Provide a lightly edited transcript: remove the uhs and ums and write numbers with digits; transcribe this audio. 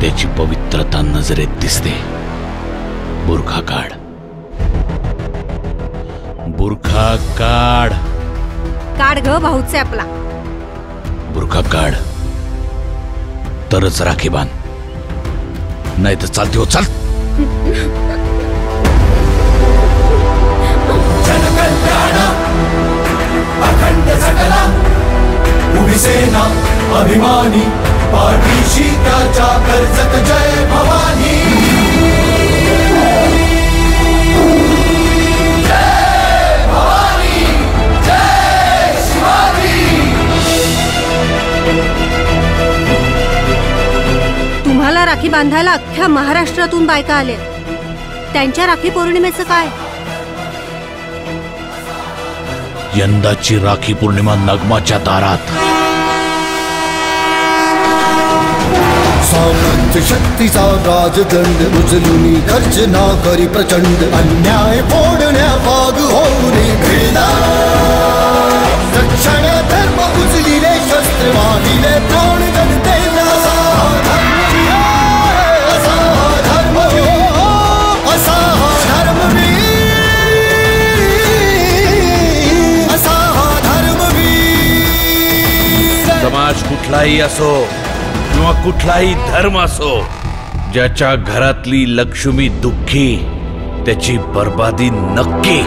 त्याची पवित्रता नजरेत दिसते. बुरखा काढ, बुरखा काढ. काढ ग भाऊचे आपला. बुरखा काढ तरच राखी बांध, नाही तर चालते हो चाल. जनकल्याण अखंड सकला उभी सेना अभिमानी पाठीशी त्याच्या कर्जत जय भवानी. जय भवानी जय शिवाजी. तुम्हाला राखी बांधायला अख्ख्या महाराष्ट्रातून बायका आल्या. त्यांच्या राखी पौर्णिमेचं काय? यंदाची राखी पौर्णिमा नगमाच्या दारात. सामर्थ्य शक्तीचा राजदंड उचलून गर्जना करी प्रचंड. अन्याय फोडण्या वाग होऊन भेदा. रक्षण धर्म उचलिले शस्त्र वाहिले प्राण जनतेला. समाज कुठलाही असो किंवा कुठलाही धर्म असो, ज्याच्या घरातली लक्ष्मी दुःखी त्याची बर्बादी नक्की.